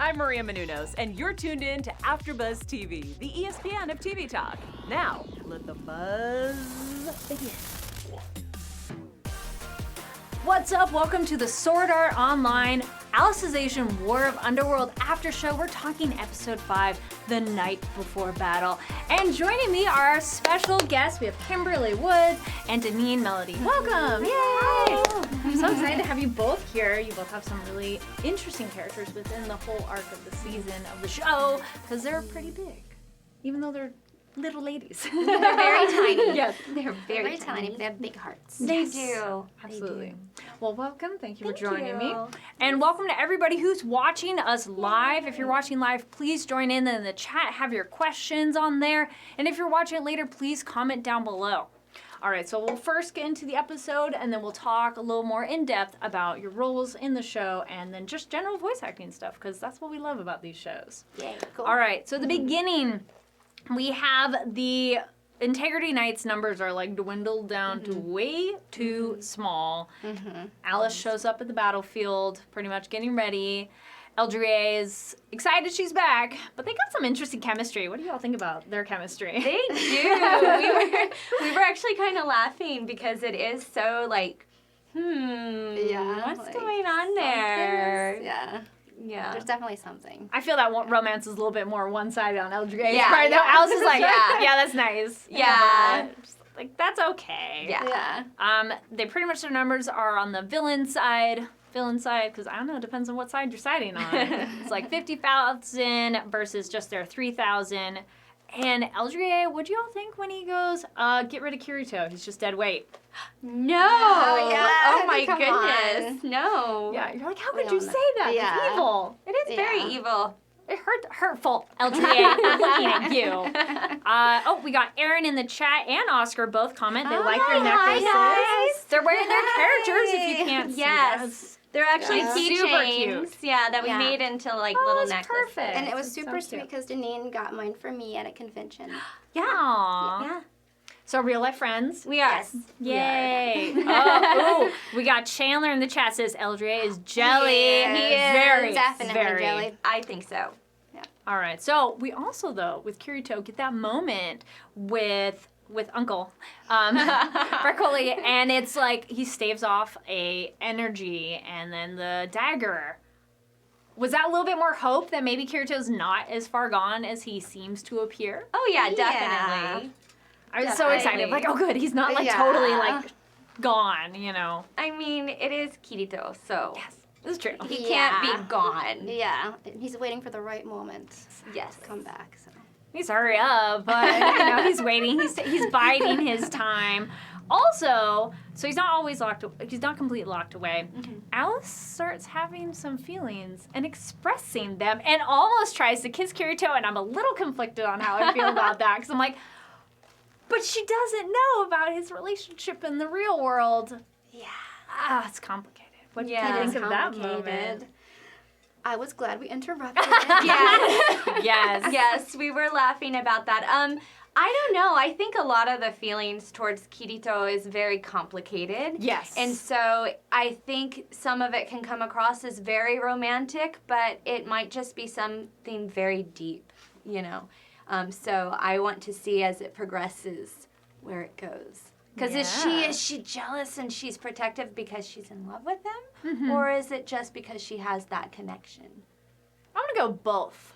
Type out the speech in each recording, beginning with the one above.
I'm Maria Menounos, and you're tuned in to AfterBuzz TV, the ESPN of TV talk. Now, let the buzz begin. What's up? Welcome to the Sword Art Online Alicization War of Underworld after show. We're talking episode 5, the night before battle. And joining me are our special guests. We have Kimberly Woods and Deneen Melody. Welcome! Yay! I'm so excited to have you both here. You both have some really interesting characters within the whole arc of the season of the show because they're pretty big, even though they're little ladies. They're very tiny. Yes. They're very tiny, but they have big hearts. They Yes. do. Absolutely. They do. Well, welcome. Thank you for Thank joining me. you. And welcome to everybody who's watching us live. If you're watching live, please join in the chat. Have your questions on there. And if you're watching it later, please comment down below. All right, so we'll first get into the episode, and then we'll talk a little more in depth about your roles in the show, and then just general voice acting stuff, because that's what we love about these shows. Yay, cool. All right, so the beginning, we have the Integrity Knights numbers are like dwindled down to way too small. Alice shows up at the battlefield, pretty much getting ready. Eldrie is excited she's back, but they got some interesting chemistry. What do y'all think about their chemistry? They do. we were actually kind of laughing because it is so like, what's like, going on there? Yeah. Yeah. There's definitely something. I feel that romance is a little bit more one-sided on Eldrie's Yeah, part. Though yeah. Alice is like, Yeah. yeah, that's nice. Yeah. Just like, that's okay. Yeah. They pretty much, their numbers are on the villain side, because I don't know, it depends on what side you're siding on. It's like 50,000 versus just their 3,000. And Eldrie, what do y'all think when he goes, get rid of Kirito, he's just dead weight? No. Oh, yeah. Oh my Come goodness. No. Yeah, you're like, how We could you don't say know. that? Yeah. It's evil. It is very Yeah. evil. It hurtful, Eldrie. I'm looking at you. We got Aaron in the chat and Oscar both comment. They like your necklaces. guys. They're wearing their characters if you can't see Yes. us. They're actually Yeah. Super keychains. cute. Yeah, that we Yeah. made into like Oh, little that's necklaces. perfect. And it was That's super so sweet cute. because Deneen got mine for me at a convention. Aww. Yeah. So real life friends. We are. Yes. Yay. We got Chandler in the chat says Eldrie is jelly. He is. Very, Definitely very. jelly. I think so. All right. So we also, though, with Kirito, get that moment with Uncle Broccoli, and it's like he staves off a energy and then the dagger. Was that a little bit more hope that maybe Kirito's not as far gone as he seems to appear? Oh yeah, Yeah. definitely. I was so excited. Like, oh, good. He's not like Yeah. totally like gone, you know. I mean, it is Kirito, so Yes, this is true. he Yeah. can't be gone. Yeah. He's waiting for the right moment Yes. to come back. So. He's hurry up, but you know he's waiting. He's biding his time. Also, so he's not always locked. He's not completely locked away. Alice starts having some feelings and expressing them, and almost tries to kiss Kirito. And I'm a little conflicted on how I feel about that because I'm like, but she doesn't know about his relationship in the real world. Yeah. It's complicated. What do Yeah. you It is think of that complicated. moment? I was glad we interrupted. Yes. Yes. Yes, we were laughing about that. I don't know. I think a lot of the feelings towards Kirito is very complicated. Yes. And so I think some of it can come across as very romantic, but it might just be something very deep, you know. So I want to see as it progresses where it goes. Because Yeah. is she jealous and she's protective because she's in love with him? Mm-hmm. Or is it just because she has that connection? I'm gonna go both.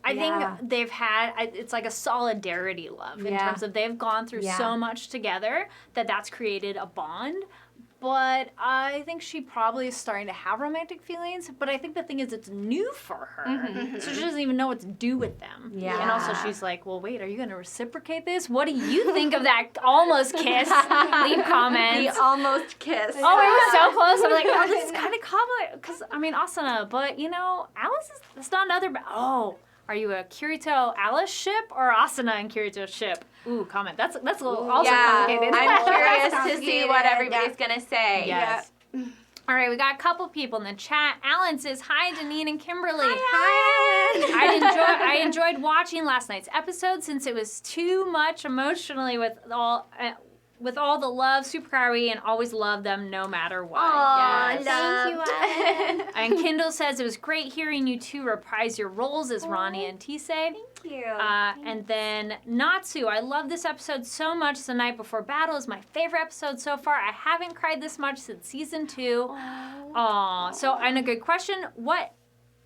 I Yeah. think they've had, it's like a solidarity love in Yeah. terms of they've gone through Yeah. so much together that's created a bond. But I think she probably is starting to have romantic feelings. But I think the thing is, it's new for her. So she doesn't even know what to do with them. Yeah. And also she's like, well, wait, are you going to reciprocate this? What do you think of that almost kiss? Leave comments. The almost kiss. Oh, it was so close. I'm like, oh, this is kind of complicated. Because, I mean, Asuna, but, you know, Alice is, it's not another, are you a Kirito Alice ship or Asuna and Kirito ship? Ooh, comment. That's a little also complicated. I'm curious to see Complicated, what everybody's gonna say. Yes. All right, we got a couple people in the chat. Alan says, hi, Deneen and Kimberly. Hi. I enjoyed watching last night's episode since it was too much emotionally with all with all the love, Super Kari, and always love them no matter what. Aw, Yes. Thank you, Ellen. And Kendall says it was great hearing you two reprise your roles as Ronie and Tiese. Thank you. And then Natsu, I love this episode so much. The Night Before Battle is my favorite episode so far. I haven't cried this much since season 2. Aw. So, and a good question. What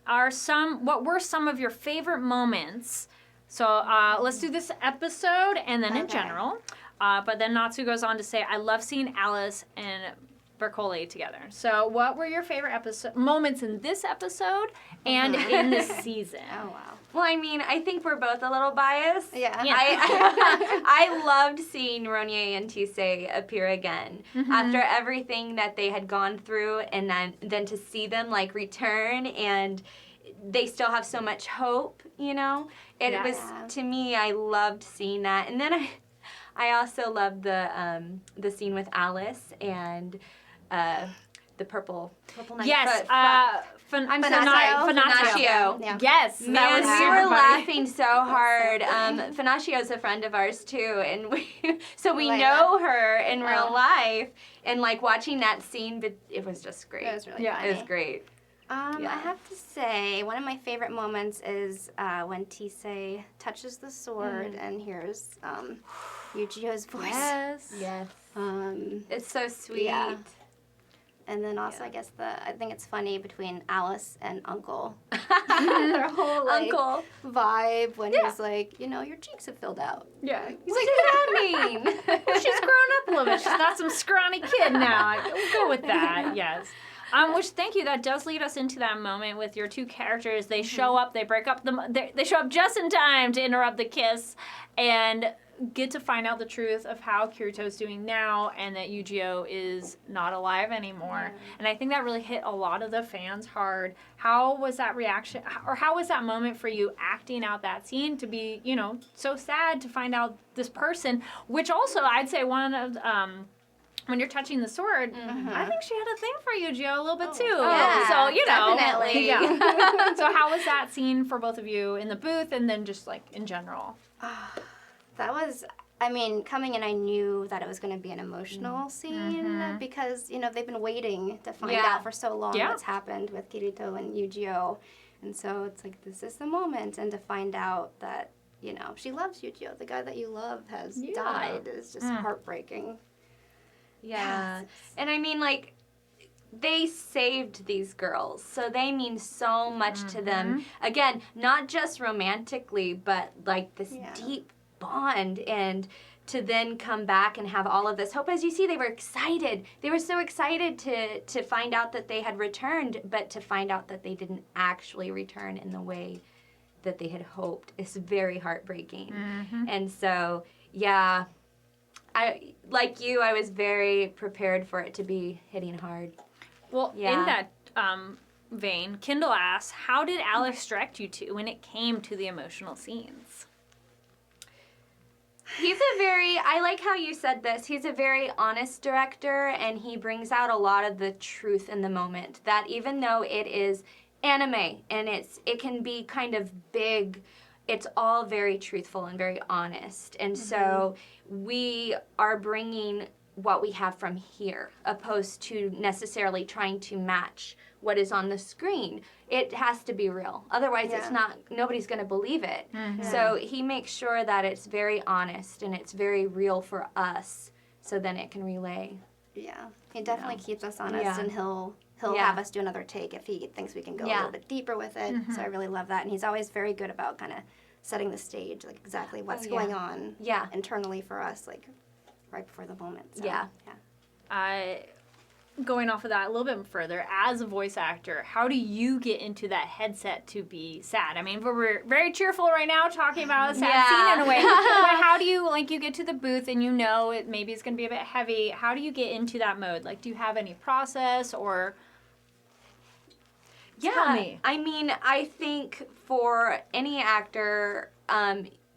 were some of your favorite moments? So let's do this episode and then in general. But then Natsu goes on to say, I love seeing Alice and Bercole together. So what were your favorite moments in this episode and in this season? Oh, wow. Well, I mean, I think we're both a little biased. Yeah. I loved seeing Ronie and Tiese appear again after everything that they had gone through, and then to see them like return, and they still have so much hope, you know? It was, to me, I loved seeing that. And then I also loved the scene with Alice and the purple knight. Yes, Finaccio. Yeah. Yes, Man, that was we super were funny. laughing so hard. Finaccio's a friend of ours too, and we Layla. know her in real life. And like watching that scene, it was just great. It was really Yeah. funny. It was great. I have to say, one of my favorite moments is when Tiese touches the sword and hears Eugeo's voice. Yes. Um, It's so sweet. Yeah. And then also, I guess I think it's funny between Alice and Uncle. Their whole Uncle. vibe when he's like, your cheeks have filled out. Yeah. He's like, what does that mean? She's grown up a little bit. She's not some scrawny kid now. We'll go with that. Yes. Which, thank you. That does lead us into that moment with your two characters. They show up. They break up they show up just in time to interrupt the kiss, and get to find out the truth of how Kirito's doing now, and that Eugeo is not alive anymore. And I think that really hit a lot of the fans hard. How was that reaction, or how was that moment for you acting out that scene to be, so sad to find out this person, which also I'd say one of when you're touching the sword, I think she had a thing for Eugeo a little bit too. Yeah, So, definitely. Yeah. So how was that scene for both of you in the booth and then just like in general? That was, coming in, I knew that it was going to be an emotional scene because, they've been waiting to find out for so long what's happened with Kirito and Eugeo. And so it's like, this is the moment. And to find out that, she loves Eugeo, the guy that you love has died, is just heartbreaking. Yeah. And I mean, like, they saved these girls, so they mean so much to them. Again, not just romantically, but like this deep bond, and to then come back and have all of this hope. As you see, they were excited. They were so excited to find out that they had returned, but to find out that they didn't actually return in the way that they had hoped is very heartbreaking. And so, yeah, like you, I was very prepared for it to be hitting hard. Well, in that vein, Kendall asks, how did Alex direct you two when it came to the emotional scenes? He's I like how you said this, he's a very honest director, and he brings out a lot of the truth in the moment, that even though it is anime and it can be kind of big, it's all very truthful and very honest. And so we are bringing what we have from here, opposed to necessarily trying to match what is on the screen. It has to be real. Otherwise, it's not, nobody's going to believe it. So he makes sure that it's very honest and it's very real for us, so then it can relay. Yeah, he definitely keeps us honest, and he'll have us do another take if he thinks we can go a little bit deeper with it. So I really love that, and he's always very good about kind of setting the stage, like exactly what's going on internally for us, like right before the moment. So, Going off of that a little bit further, as a voice actor, how do you get into that headset to be sad? I mean, we're very cheerful right now talking about a sad scene in a way, but how do you, like, you get to the booth and it maybe it's going to be a bit heavy. How do you get into that mode? Like, do you have any process or... Tell me. I mean, I think for any actor,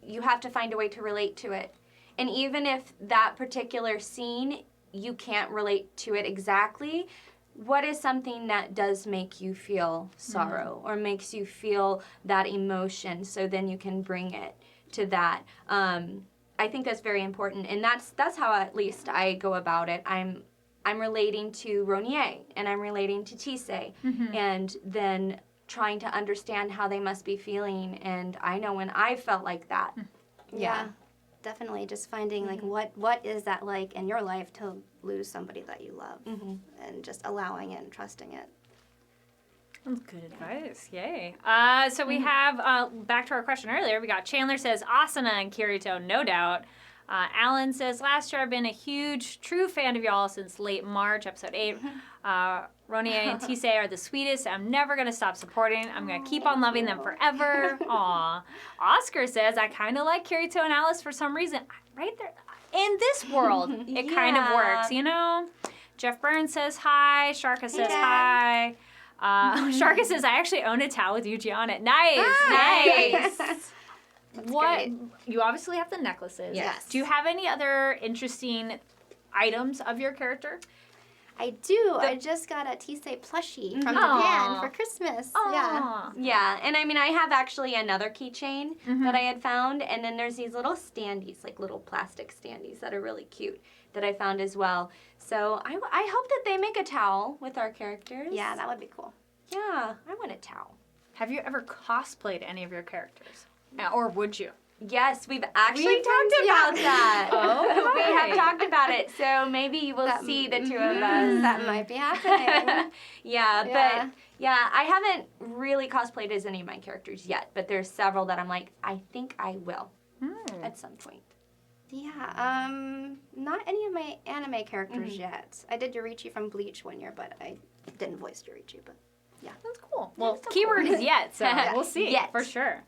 you have to find a way to relate to it. And even if that particular scene, you can't relate to it exactly, what is something that does make you feel sorrow or makes you feel that emotion, so then you can bring it to that. I think that's very important, and that's how at least I go about it. I'm relating to Ronie, and I'm relating to Tiese, and then trying to understand how they must be feeling, and I know when I felt like that. Yeah. Definitely just finding like what is that like in your life to lose somebody that you love, and just allowing it and trusting it. That's good advice. Yay. So we have, back to our question earlier, we got Chandler says, Asuna and Kirito, no doubt. Alan says, last year I've been a huge, true fan of y'all since late March, episode 8. Ronie and Tiese are the sweetest. I'm never going to stop supporting. I'm going to keep on loving them forever. Aw. Oscar says, I kind of like Kirito and Alice for some reason. Right there. In this world, it kind of works, you know? Jeff Burns says hi. Sharka says hi. Sharka says, I actually own a towel with Eugeo on it. Nice. What? Great. You obviously have the necklaces. Yes. Do you have any other interesting items of your character? I do. I just got a Tiese plushie from Japan for Christmas. Aww. Yeah, and I mean, I have actually another keychain that I had found, and then there's these little standees, like little plastic standees that are really cute that I found as well. So I hope that they make a towel with our characters. Yeah, that would be cool. Yeah, I want a towel. Have you ever cosplayed any of your characters? Or would you? Yes, we've actually talked about that. Oh, we have talked about it, so maybe you will see the two of us. That might be happening. But I haven't really cosplayed as any of my characters yet, but there's several that I'm like, I think I will at some point. Yeah, not any of my anime characters yet. I did Yorichi from Bleach one year, but I didn't voice Yorichi, but yeah. That's cool. Well, keyword is yet, so we'll see for sure.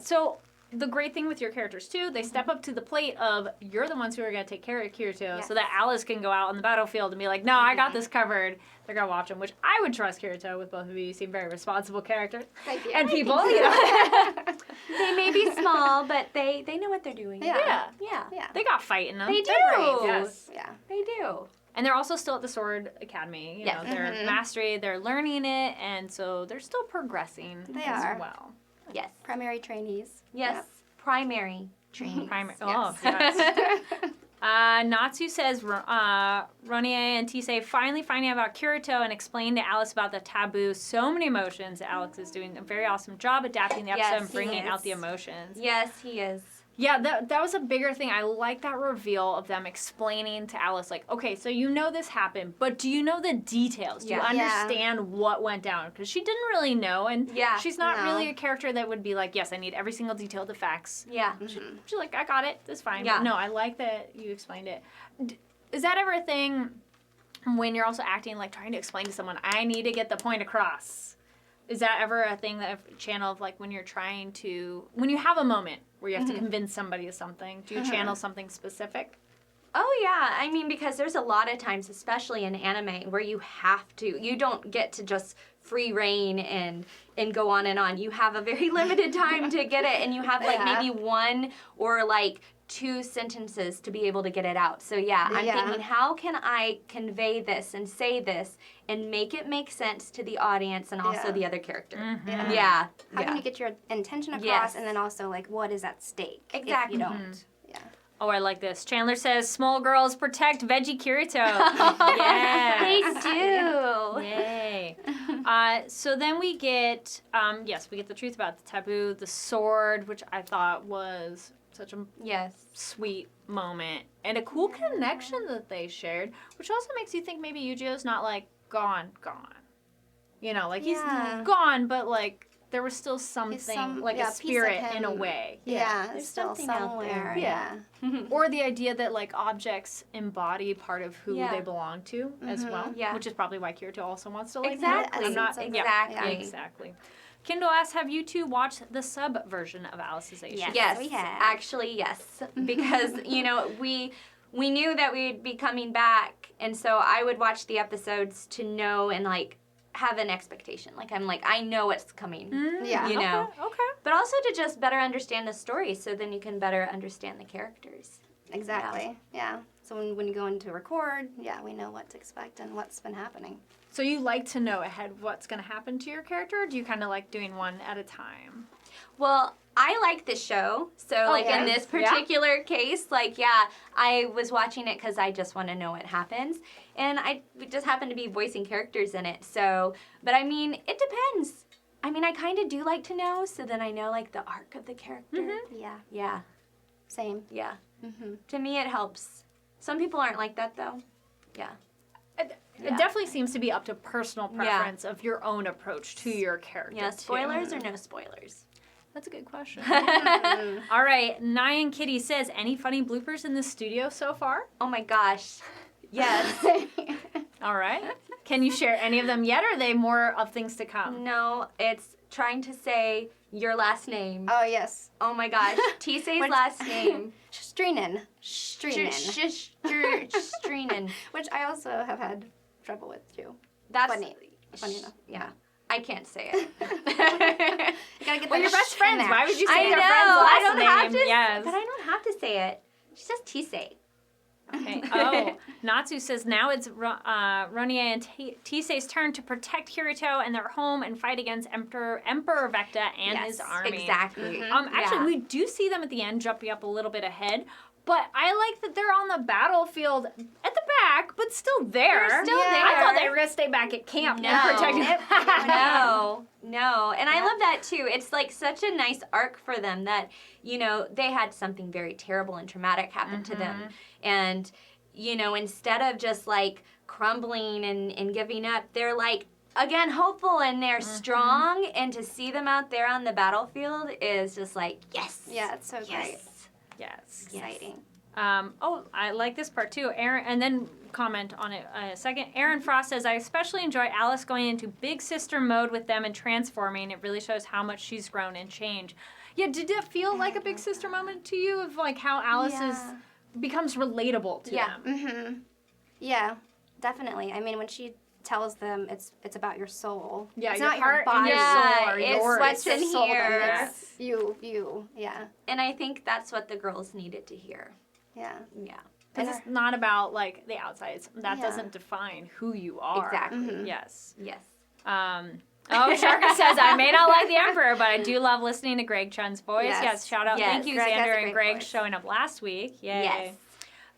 So the great thing with your characters, too, they step up to the plate of you're the ones who are going to take care of Kirito so that Alice can go out on the battlefield and be like, no, I got this covered. They're going to watch him, which I would trust Kirito with both of you. You seem very responsible characters. Thank you. And people, you know. They may be small, but they know what they're doing. Yeah. They got fight in them. They do. Yes. Yeah. They do. And they're also still at the Sword Academy. You know, they're mastery, they're learning it, and so they're still progressing as well. Yes. Primary trainees. Yes. Yep. Primary trainees. Oh, yes. Natsu says, Ronie and Tiese finally finding out about Kirito and explain to Alice about the taboo. So many emotions. Alex is doing a very awesome job adapting the episode and bringing out the emotions. Yes, he is. Yeah, that was a bigger thing. I like that reveal of them explaining to Alice, like, okay, so you know this happened, but do you know the details? Do you understand what went down? Because she didn't really know, and she's not really a character that would be like, yes, I need every single detail of the facts. Yeah. She's like, I got it. That's fine. Yeah. But no, I like that you explained it. Is that ever a thing when you're also acting, like trying to explain to someone, I need to get the point across? Is that ever a thing that channel of like when you're trying to, when you have a moment where you have to convince somebody of something, do you channel something specific? Oh, yeah. I mean, because there's a lot of times, especially in anime, where you have to. You don't get to just free reign and go on and on. You have a very limited time to get it, and you have like maybe one or like 2 sentences to be able to get it out. So I'm thinking, how can I convey this and say this and make it make sense to the audience and also the other character? How can you get your intention across and then also like what is at stake? Exactly. If you don't. Oh, I like this. Chandler says, small girls protect Veggie Kirito. They do. Yay. So then we get, we get the truth about the taboo, the sword, which I thought was such a sweet moment. And a cool connection that they shared, which also makes you think maybe Eugeo's not like gone. You know, like he's gone, but like, there was still something, like a spirit in a way. Yeah, there's still something somewhere. out there. Or the idea that like objects embody part of who they belong to as well. Yeah. Which is probably why Kirito also wants to like exactly. Exactly. Kendall asks, have you two watched the sub version of Alicization? Yes, we have. Actually, yes. Because, you know, we knew that we'd be coming back, and so I would watch the episodes to know and like have an expectation. Like I'm like, I know what's coming. You know. Okay. But also to just better understand the story, so then you can better understand the characters. Exactly. Yeah. So when you go into record, we know what to expect and what's been happening. So you like to know ahead what's going to happen to your character, or do you kind of like doing one at a time? Well, I like the show. So, in this particular case, I was watching it because I just want to know what happens. And I just happen to be voicing characters in it. So, but I mean, it depends. I mean, I kind of do like to know, so then I know, the arc of the character. Mm-hmm. Yeah. Yeah. Same. Yeah. Mm-hmm. To me, it helps. Some people aren't like that, though. Yeah. It definitely seems to be up to personal preference of your own approach to your character. Yeah, spoilers or no spoilers? That's a good question. All right, Nyan Kitty says, any funny bloopers in the studio so far? Oh my gosh. Yes. All right. Can you share any of them yet, or are they more of things to come? No, it's trying to say your last name. Oh, yes. Oh my gosh. Tisse's last name. Streenan. Streenan. Which I also have had trouble with, too. That's funny enough. Yeah. I can't say it. You gotta get you're best friends. Why would you say I your know. friend's last I don't name? have to, Yes. but I don't have to say it. She says Tiese. Okay. Oh, Natsu says now it's Ronie and Tise's turn to protect Kirito and their home and fight against Emperor Vecta and his army. Exactly. Actually, we do see them at the end, jumping up a little bit ahead. But I like that they're on the battlefield at the back, but still there. They're still there. I thought they were going to stay back at camp and protect it. No. And I love that, too. It's such a nice arc for them that, they had something very terrible and traumatic happen to them. And, instead of just, crumbling and giving up, they're, again, hopeful and they're strong. And to see them out there on the battlefield is just yes. Yeah, it's so great. Yes. Exciting. I like this part too. Aaron, and then comment on it a second. Aaron Frost says, I especially enjoy Alice going into big sister mode with them and transforming. It really shows how much she's grown and changed. Yeah, did it feel like a big sister moment to you of how Alice becomes relatable to them? Mm-hmm. Yeah, definitely. I mean, when she tells them it's about your soul. Yeah, it's your not heart your body. and your soul are it's yours. what's in Your soul here. that makes you. Yeah. And I think that's what the girls needed to hear. Yeah. Yeah. Because it's not about the outside. That doesn't define who you are. Exactly. Mm-hmm. Yes. Sharka says, I may not like the Emperor, but I do love listening to Greg Chun's voice. Yes, shout out. Yes. Thank you, Greg has Xander a and great Greg voice. showing up last week. Yay. Yes.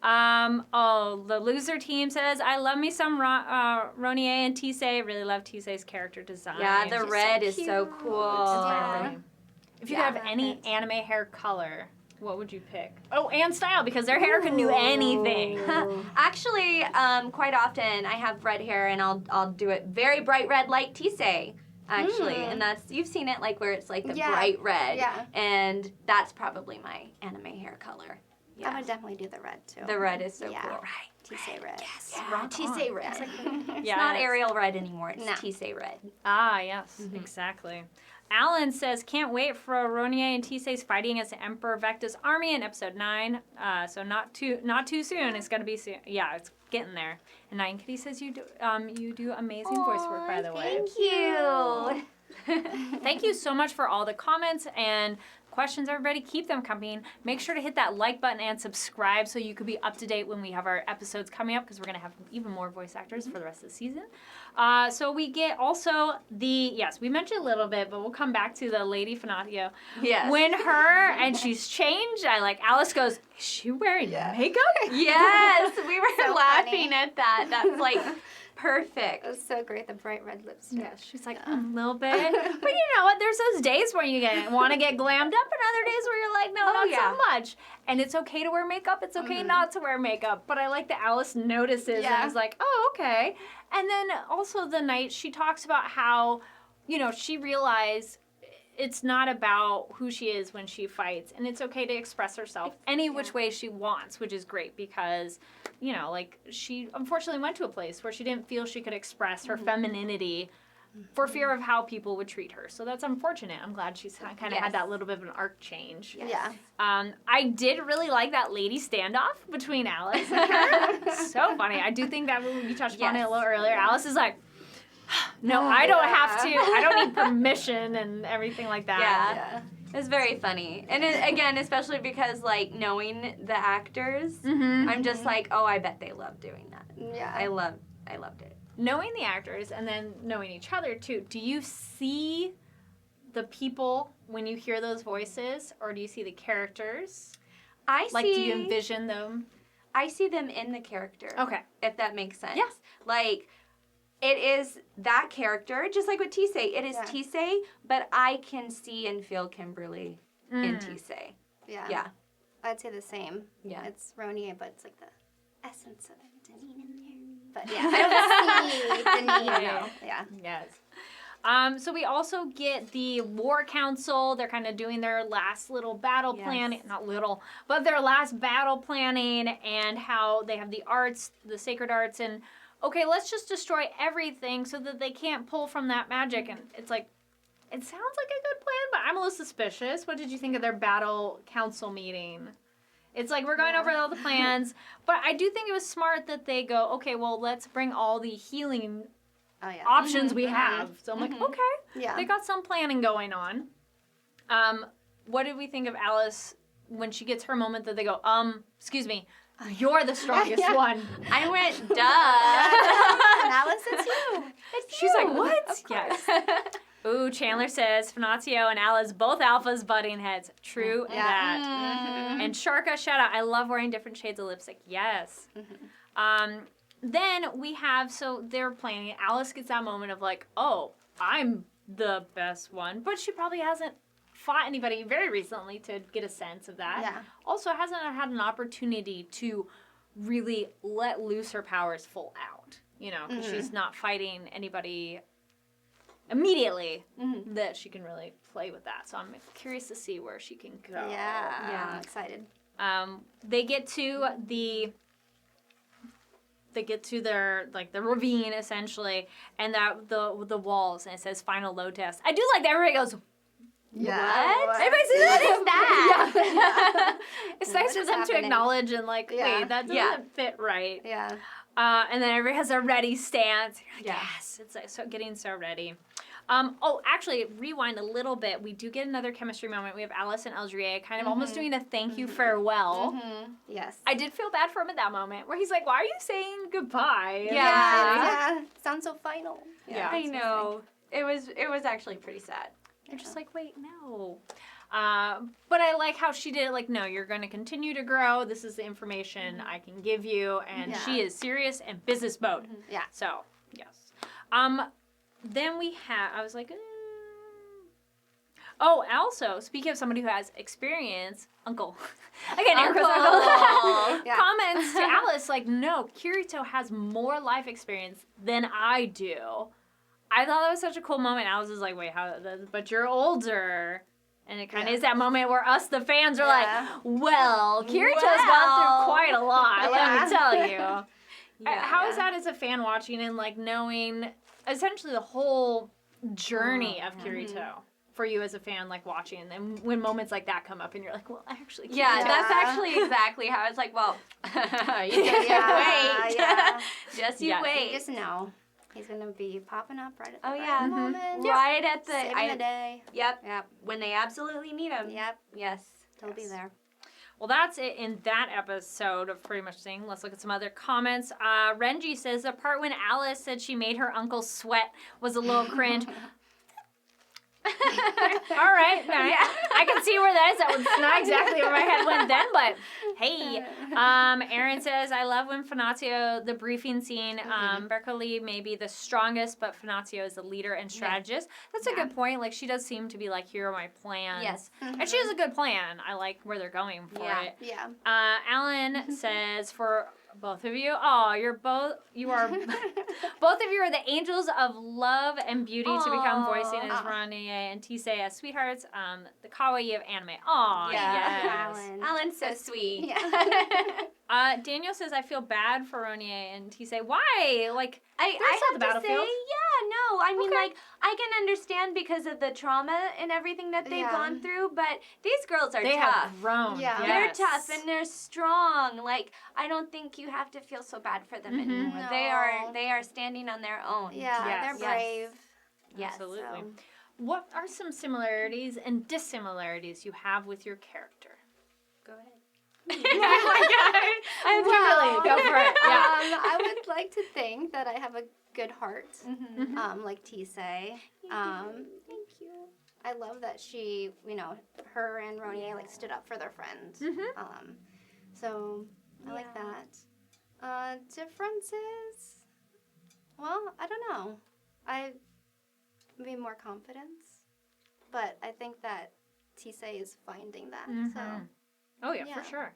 The loser team says, I love me some Ronie and Tiese. Really love Tise's character design. Yeah, the She's red so is so cute. cool. Yeah. If you could have any anime hair color, what would you pick? Oh, and style, because their hair can do anything. Actually, quite often I have red hair and I'll do it very bright red like Tiese. Actually, and you've seen it where it's the bright red. Yeah. And that's probably my anime hair color. I would definitely do the red too. The red is so cool. Right. Tiese red. Yes. Yeah. Tiese red. It's not Ariel red anymore. It's No. Tiese red. Ah, yes, exactly. Alan says, can't wait for Ronie and Tise's fighting against Emperor Vecta's army in episode 9. So not too soon. It's gonna be soon. Yeah, it's getting there. And Nyan Kitty says you do amazing voice work, by the way. Thank you. Thank you so much for all the comments and questions, everybody. Keep them coming. Make sure to hit that like button and subscribe so you could be up to date when we have our episodes coming up, because we're going to have even more voice actors for the rest of the season. So we get also we mentioned a little bit, but we'll come back to the Lady Fanatio. Yes. When she's changed, Alice goes, is she wearing makeup? Yes, we were So laughing funny. at that. That's perfect. It was so great, the bright red lipstick. Yeah, she's a little bit. But you know what? There's those days where you want to get glammed up and other days where you're like, no, not so much. And it's okay to wear makeup. It's okay not to wear makeup. But I like that Alice notices and is like, oh, okay. And then also the night she talks about how, she realized it's not about who she is when she fights, and it's okay to express herself any which way she wants, which is great because, she unfortunately went to a place where she didn't feel she could express her femininity for fear of how people would treat her. So that's unfortunate. I'm glad she's kind of had that little bit of an arc change. Yes. Yeah. I did really like that lady standoff between Alice and her. So funny. I do think that when we touched on it a little earlier, Alice is like, No, I don't have to. I don't need permission and everything like that. Yeah. It's very funny. And again, especially because, like, knowing the actors, I'm just like, oh, I bet they love doing that. Yeah. I loved it. Knowing the actors and then knowing each other, too, do you see the people when you hear those voices, or do you see the characters? Do you envision them? I see them in the character. Okay. If that makes sense. Yes. Like, it is that character, just like with Tiese. It is Tiese, but I can see and feel Kimberly in Tiese. Yeah. Yeah. I'd say the same. Yeah. It's Ronie, but it's like the essence of Deneen in there. But yeah, I don't see Deneen. Yeah. Yes. So we also get the War Council. They're kind of doing their last little battle planning. Not little, but their last battle planning, and how they have the arts, the sacred arts, and okay, let's just destroy everything so that they can't pull from that magic. And it's like, it sounds like a good plan, but I'm a little suspicious. What did you think of their battle council meeting? It's like, we're going over all the plans, but I do think it was smart that they go, okay, well, let's bring all the healing options we have. So I'm like, okay, they got some planning going on. What did we think of Alice when she gets her moment that they go, excuse me, you're the strongest one. I went, duh. And Alice, it's you. She's like, what? Yes. Ooh, Chandler says, Finazio and Alice, both alphas butting heads. True that. And Sharka, shout out, I love wearing different shades of lipstick. Yes. Then we have, so they're planning. Alice gets that moment of like, oh, I'm the best one. But she probably hasn't fought anybody very recently to get a sense of that. Yeah. Also hasn't had an opportunity to really let loose her powers full out. You know, because she's not fighting anybody immediately that she can really play with that. So I'm curious to see where she can go. Yeah. I'm excited. They get to their, like, the ravine, essentially, and that the walls, and it says final load test. I do like that everybody goes, what? Everybody says, what is that? It's nice for them to acknowledge and, like, wait, that doesn't fit right. Yeah. And then everybody has a ready stance. Like, yes, it's like getting so ready. Actually, rewind a little bit. We do get another chemistry moment. We have Alice and Eldrie kind of almost doing a thank you farewell. Yes. I did feel bad for him at that moment where he's like, why are you saying goodbye? Yeah. Sounds so final. Yeah. I know. It was actually pretty sad. They're just like, wait, no. But I like how she did it, like, no, you're going to continue to grow. This is the information I can give you. And she is serious and business mode. Yeah. So, yes. Then we have, I was like, Oh, also, speaking of somebody who has experience, Uncle. Again, Uncle. Comments to Alice, like, no, Kirito has more life experience than I do. I thought that was such a cool moment. Alice is like, wait, how? But you're older. And it kind of is that moment where us, the fans, are like, well, Kirito's gone through quite a lot, let me tell you. How is that as a fan watching and, like, knowing essentially the whole journey of Kirito for you as a fan, like, watching, and when moments like that come up and you're like, well, actually, Kirito. Yeah, that's actually exactly how it's like, well, you just wait. Yeah. Just you wait. You just know. He's going to be popping up right at the moment. Right at the... Saving the day. Yep. When they absolutely need him. Yep. Yes. He'll be there. Well, that's it in that episode of pretty much saying. Let's look at some other comments. Renji says the part when Alice said she made her uncle sweat was a little cringe. All right. I can see where that is. That was not exactly where my head went then, but hey. Aaron says, I love when Finazio, the briefing scene, Berkeley may be the strongest, but Finazio is the leader and strategist. That's a good point. Like, she does seem to be like, here are my plans. Yes. And she has a good plan. I like where they're going for it. Yeah. Alan says, for both of you, both of you are the angels of love and beauty to become voicing as Ronie and Tiese as sweethearts, the kawaii of anime. Yes. Alan's so sweet. Yeah. Daniel says, I feel bad for Ronie and Tiese. Why? Like, I the have battlefield. to say, I mean, like, I can understand because of the trauma and everything that they've gone through, but these girls are tough. They have grown. Yeah. They're tough and they're strong. Like, I don't think you have to feel so bad for them anymore. No. They are standing on their own. Yeah, they're brave. Yes. Absolutely. So. What are some similarities and dissimilarities you have with your character? Go ahead. Kimberly, go for it. Yeah. I would like to think that I have a good heart, like Tiese. Thank you. I love that she, her and Ronie like stood up for their friends. So I like that. Differences? Well, I don't know. I maybe more confidence, but I think that Tiese is finding that. So. Oh yeah, for sure.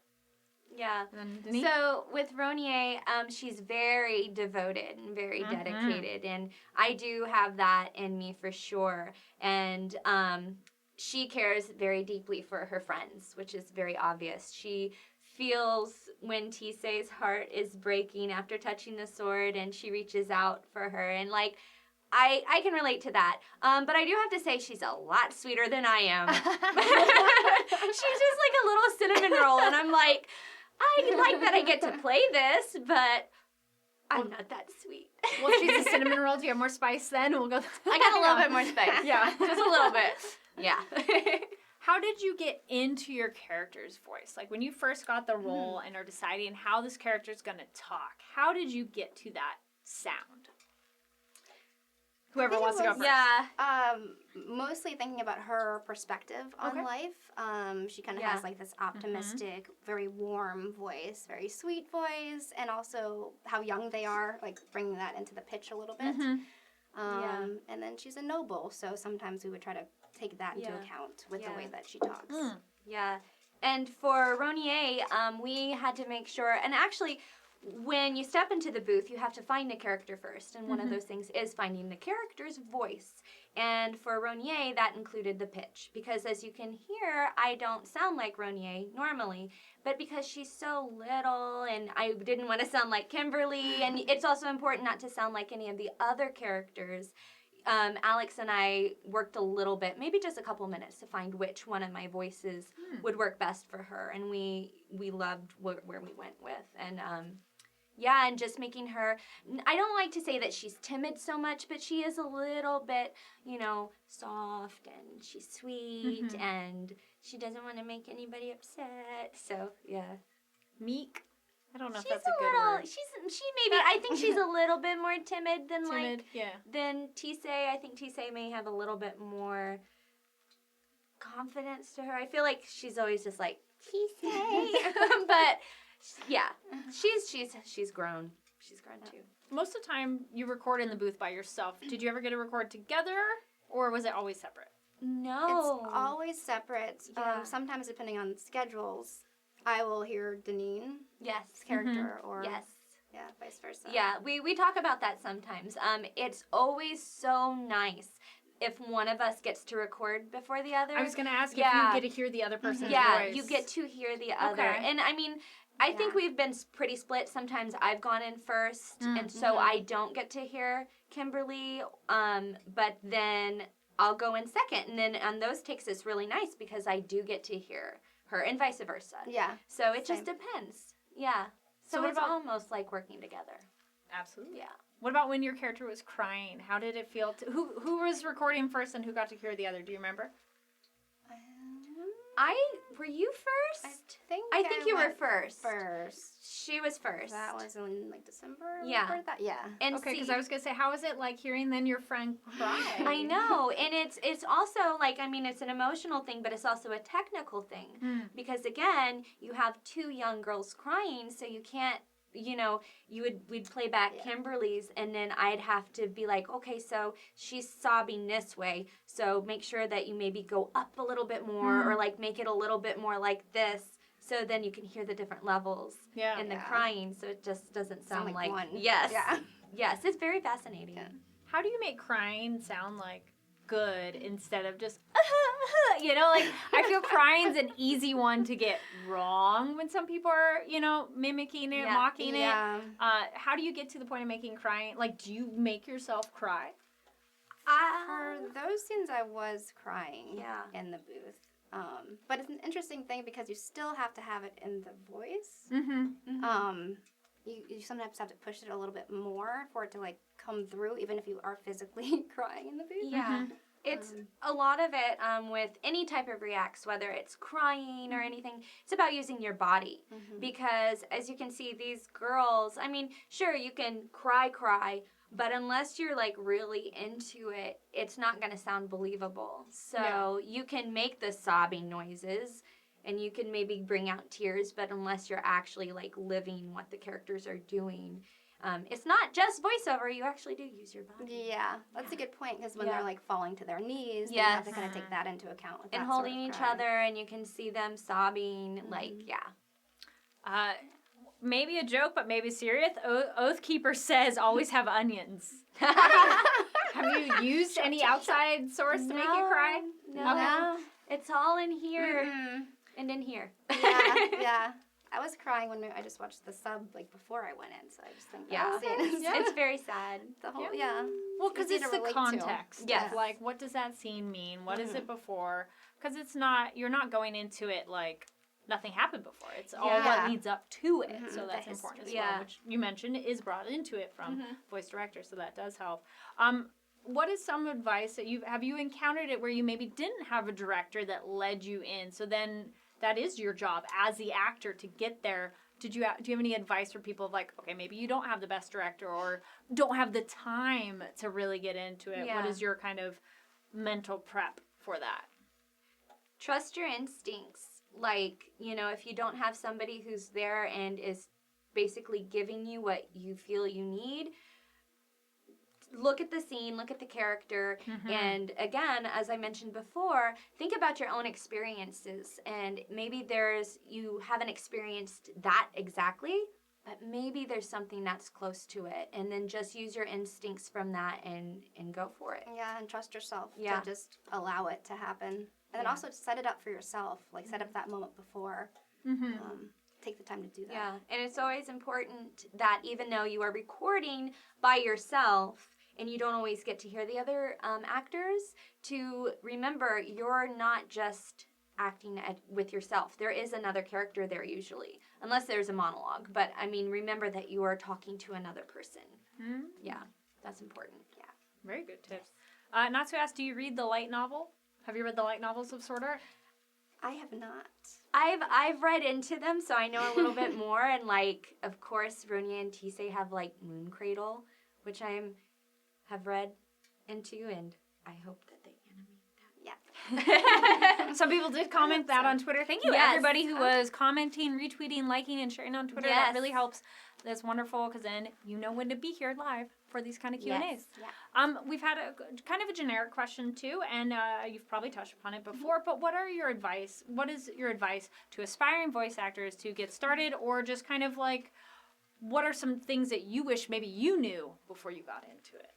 Yeah. And so with Ronie, she's very devoted and very dedicated, and I do have that in me for sure. And she cares very deeply for her friends, which is very obvious. She feels when Tiese's heart is breaking after touching the sword, and she reaches out for her, and like. I can relate to that. But I do have to say she's a lot sweeter than I am. She's just like a little cinnamon roll, and I'm like, I like that I get to play this, but I'm not that sweet. Well, she's a cinnamon roll. Do you have more spice then? We'll go. I got a little bit more spice. Yeah. Just a little bit. Yeah. How did you get into your character's voice? Like when you first got the role and are deciding how this character's going to talk, how did you get to that sound? Whoever wants to go first. Yeah. Mostly thinking about her perspective on life. She kind of has like this optimistic, very warm voice, very sweet voice, and also how young they are, like bringing that into the pitch a little bit. And then she's a noble, so sometimes we would try to take that into account with the way that she talks. Yeah. And for Ronie, we had to make sure, and actually, when you step into the booth, you have to find a character first, and one of those things is finding the character's voice. And for Ronie, that included the pitch, because as you can hear, I don't sound like Ronie normally, but because she's so little, and I didn't want to sound like Kimberly, and it's also important not to sound like any of the other characters. Alex and I worked a little bit, maybe just a couple minutes, to find which one of my voices would work best for her, and we loved where we went with, and and just making her, I don't like to say that she's timid so much, but she is a little bit, soft, and she's sweet, and she doesn't want to make anybody upset, so, yeah. Meek? I don't know if She's that's a good word. I think she's a little bit more timid than yeah. than Tiese. I think Tiese may have a little bit more confidence to her. I feel like she's always just like, Tiese. But yeah, she's grown. She's grown too. Most of the time you record in the booth by yourself. Did you ever get to record together, or was it always separate? No. It's always separate. Yeah. Sometimes depending on schedules, I will hear Deneen's Yes. character or Yes. Yeah, vice versa. Yeah, we talk about that sometimes. It's always so nice if one of us gets to record before the other. I was going to ask if you get to hear the other person's voice. You get to hear the other. And I mean, I think we've been pretty split. Sometimes I've gone in first, and so I don't get to hear Kimberly, but then I'll go in second. And then on those takes, it's really nice because I do get to hear her, and vice versa. Yeah. So it just depends. Yeah. So it's almost like working together. Absolutely. Yeah. What about when your character was crying? How did it feel? Who was recording first and who got to hear the other? Do you remember? Were you first? I think you were first. She was first. That was in like December. Yeah. Yeah. And okay, because I was gonna say, how is it like hearing then your friend cry? I know, and it's also like, I mean, it's an emotional thing, but it's also a technical thing because again, you have two young girls crying, so you can't. We'd play back Kimberly's, and then I'd have to be like, okay, so she's sobbing this way, so make sure that you maybe go up a little bit more, or like make it a little bit more like this, so then you can hear the different levels in the crying, so it just doesn't sound like one. Yes. Yeah. Yes, it's very fascinating. Yeah. How do you make crying sound like good instead of just like I feel crying's an easy one to get wrong when some people are mimicking it, mocking it. How do you get to the point of making crying, like, do you make yourself cry? For those scenes, I was crying in the booth. But it's an interesting thing because you still have to have it in the voice. You sometimes have to push it a little bit more for it to like come through, even if you are physically crying in the booth. Yeah. It's a lot of it with any type of reacts, whether it's crying or anything, it's about using your body. Because as you can see, these girls, I mean, sure, you can cry, but unless you're like really into it, it's not going to sound believable. So you can make the sobbing noises and you can maybe bring out tears, but unless you're actually like living what the characters are doing, it's not just voiceover. You actually do use your body. Yeah, that's a good point because when they're like falling to their knees, you have to kind of take that into account. With and that holding sort of each cry. other, and you can see them sobbing. Like, Maybe a joke, but maybe serious. Oathkeeper says always have onions. Have you used any outside source to make you cry? No. It's all in here and in here. Yeah. I was crying when I just watched the sub like before I went in, so I just think It's very sad. the whole Well, because it's the context. Yes. Of, like, what does that scene mean? What is it before? Because it's not, you're not going into it like nothing happened before. It's all what leads up to it. So that's important as well, which you mentioned is brought into it from voice director, so that does help. What is some advice that have you encountered it where you maybe didn't have a director that led you in? So then that is your job as the actor to get there. Do you have any advice for people of like, okay, maybe you don't have the best director or don't have the time to really get into it? What is your kind of mental prep for that? Trust your instincts. Like, you know, if you don't have somebody who's there and is basically giving you what you feel you need, look at the scene, look at the character, and again, as I mentioned before, think about your own experiences, and maybe you haven't experienced that exactly, but maybe there's something that's close to it, and then just use your instincts from that and go for it. Yeah, and trust yourself to just allow it to happen. And then also set it up for yourself, like set up that moment before. Take the time to do that. Yeah, and it's always important that even though you are recording by yourself, and you don't always get to hear the other actors, to remember you're not just acting with yourself. There is another character there usually, unless there's a monologue. But, I mean, remember that you are talking to another person. Yeah, that's important. Yeah. Very good tips. Not to ask, do you read the light novel? Have you read the light novels of Sword Art? I have not. I've read into them, so I know a little bit more. And, like, of course, Ronie and Tiese have, like, Moon Cradle, which have read into, and I hope that they animate that. Some people did comment that on Twitter. Thank you, everybody who was commenting, retweeting, liking, and sharing on Twitter. That really helps. That's wonderful, because then you know when to be here live for these kind of Q&As. We've had a kind of a generic question, too, and you've probably touched upon it before, but what is your advice to aspiring voice actors to get started, or just kind of like, what are some things that you wish maybe you knew before you got into it?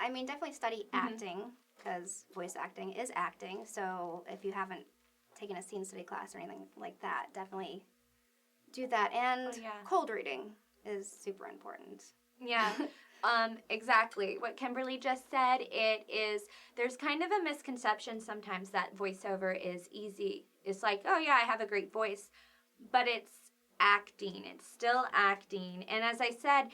I mean, definitely study acting, because voice acting is acting. So if you haven't taken a scene study class or anything like that, definitely do that. And cold reading is super important. Yeah, exactly. What Kimberly just said, there's kind of a misconception sometimes that voiceover is easy. It's like, oh yeah, I have a great voice, but it's acting. It's still acting. And as I said,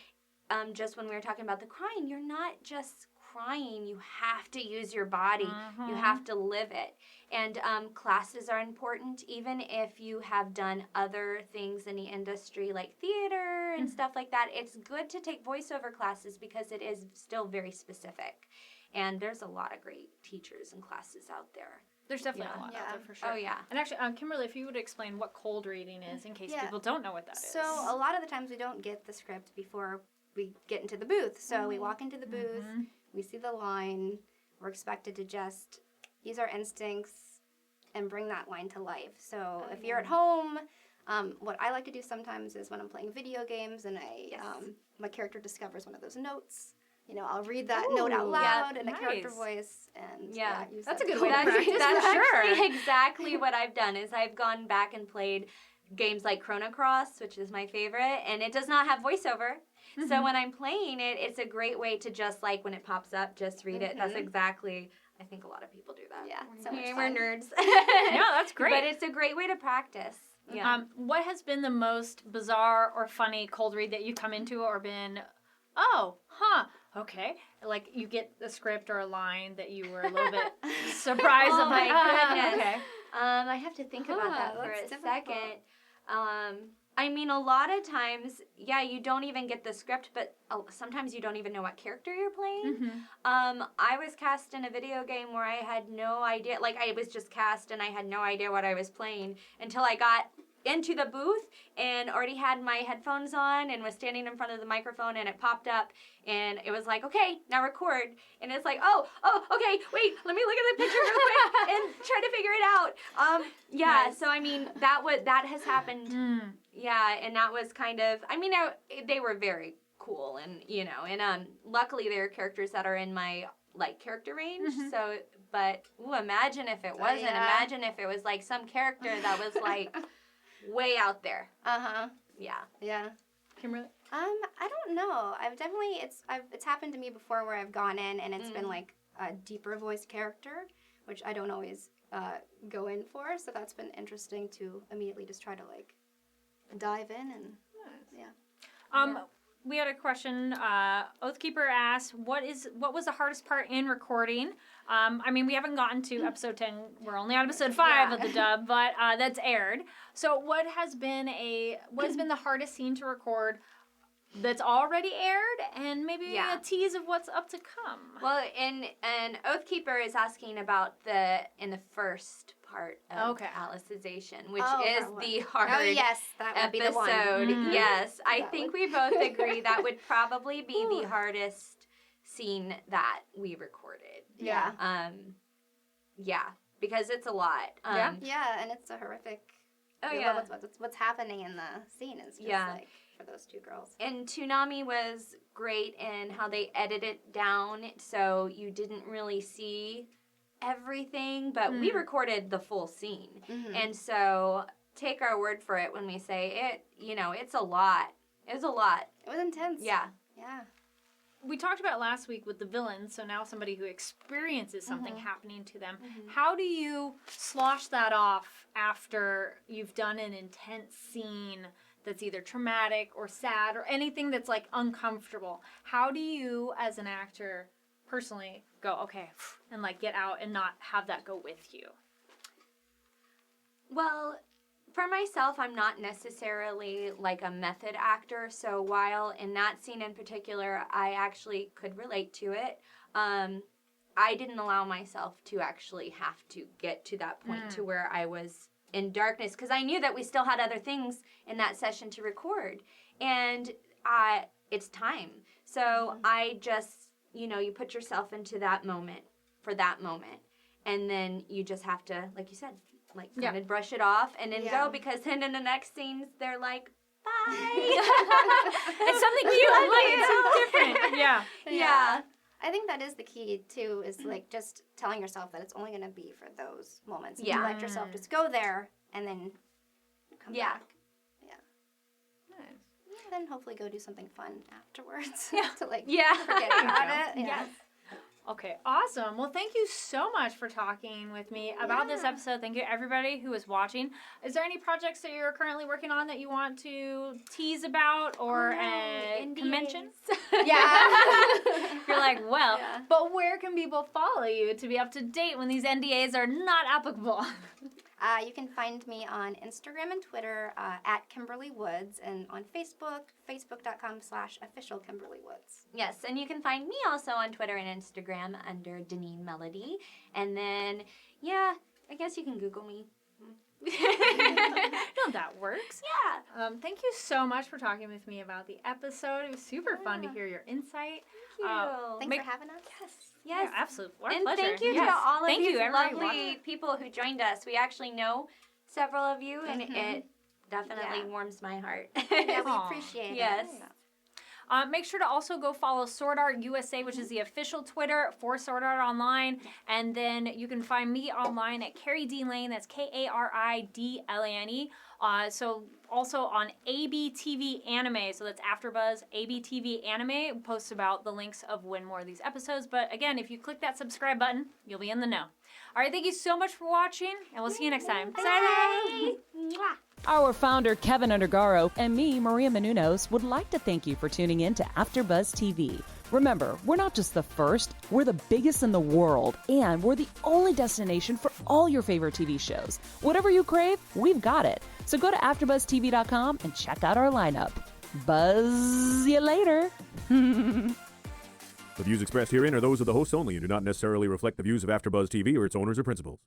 just when we were talking about the crying, you're not just crying. You have to use your body. You have to live it. And classes are important, even if you have done other things in the industry like theater and stuff like that. It's good to take voiceover classes because it is still very specific. And there's a lot of great teachers and classes out there. There's definitely a lot out there for sure. Oh, yeah. And actually, Kimberly, if you would explain what cold reading is in case people don't know what that is. So a lot of the times we don't get the script before we get into the booth. So we walk into the booth, we see the line, we're expected to just use our instincts and bring that line to life. So if you're at home, what I like to do sometimes is when I'm playing video games and my character discovers one of those notes, I'll read that note out loud in a character voice and use that's that a good way to practice. That's actually exactly what I've done is I've gone back and played games like Chrono Cross, which is my favorite, and it does not have voiceover. So when I'm playing it, it's a great way to just like when it pops up, just read it. That's exactly. I think a lot of people do that. Yeah, so much We're fun. nerds. No, that's great. But it's a great way to practice. Yeah. What has been the most bizarre or funny cold read that you've come into or been, oh, huh, okay. Like you get the script or a line that you were a little bit surprised Oh of. my goodness. Okay. I have to think about that for a second. I mean, a lot of times, you don't even get the script, but sometimes you don't even know what character you're playing. I was cast in a video game where I had no idea, like I was just cast and I had no idea what I was playing until I got into the booth and already had my headphones on and was standing in front of the microphone and it popped up and it was like, okay, now record. And it's like, oh, okay, wait, let me look at the picture real quick and try to figure it out. Nice. So I mean, that has happened. Yeah, and that was kind of, I mean, they were very cool and, and luckily they are characters that are in my, like, character range, so, but, imagine if it wasn't. Imagine if it was, like, some character that was, like, way out there. Yeah. Kimberly? I don't know. I've definitely, it's happened to me before where I've gone in and it's been, like, a deeper voiced character, which I don't always go in for, so that's been interesting to immediately just try to, like, dive in and We had a question. Oathkeeper asked, what was the hardest part in recording? I mean, we haven't gotten to episode 10. We're only on episode 5 of the dub, but that's aired. So what has been the hardest scene to record that's already aired, and maybe a tease of what's up to come? Well, and Oathkeeper is asking about in the first part of Alicization, which is the hard that would be the one. episode. Yes, I think we both agree that would probably be the hardest scene that we recorded. Yeah. Because it's a lot. And it's a horrific. What's happening in the scene is just like for those two girls. And Toonami was great in how they edited it down, so you didn't really see everything, but we recorded the full scene. And so take our word for it when we say it, it's a lot. It was a lot. It was intense. Yeah. We talked about last week with the villains, so now somebody who experiences something happening to them. How do you slosh that off after you've done an intense scene that's either traumatic or sad or anything that's like uncomfortable? How do you, as an actor, personally go, okay, and like get out and not have that go with you? Well, for myself, I'm not necessarily like a method actor, so while in that scene in particular, I actually could relate to it, I didn't allow myself to actually have to get to that point to where I was in darkness, because I knew that we still had other things in that session to record, and it's time. So I just, you put yourself into that moment for that moment, and then you just have to, like you said, like kind of brush it off and then go, because then in the next scenes they're like, bye. It's something cute. It's something different. Yeah. I think that is the key too, is like just telling yourself that it's only going to be for those moments. You let yourself just go there and then come back. Nice. Then hopefully go do something fun afterwards. To like Yeah. forget about it. Yes. Okay, awesome. Well, thank you so much for talking with me about this episode. Thank you, everybody who is watching. Is there any projects that you're currently working on that you want to tease about or mention? You're like, well, but where can people follow you to be up to date when these NDAs are not applicable? You can find me on Instagram and Twitter at Kimberly Woods, and on Facebook, facebook.com/official Kimberly Woods. Yes, and you can find me also on Twitter and Instagram under Deneen Melody. And then, I guess you can Google me. No, that works. Yeah. Thank you so much for talking with me about the episode. It was super fun to hear your insight. Thank you. Thanks for having us. Yes. Yeah, absolutely. Our and pleasure. thank you to all of these everybody lovely watching. people who joined us. We actually know several of you, and it definitely warms my heart. Yeah, we appreciate it. Yes. Make sure to also go follow Sword Art USA, which is the official Twitter for Sword Art Online. And then you can find me online at Kari D Lane. That's Karidlane. So also on ABTV Anime, so that's AfterBuzz, ABTV Anime posts about the links of when more of these episodes. But again, if you click that subscribe button, you'll be in the know. All right, thank you so much for watching, and we'll see you next time. Bye. Our founder, Keven Undergaro, and me, Maria Menounos, would like to thank you for tuning in to AfterBuzz TV. Remember, we're not just the first, we're the biggest in the world, and we're the only destination for all your favorite TV shows. Whatever you crave, we've got it. So go to AfterBuzzTV.com and check out our lineup. Buzz you later. The views expressed herein are those of the hosts only and do not necessarily reflect the views of AfterBuzz TV or its owners or principals.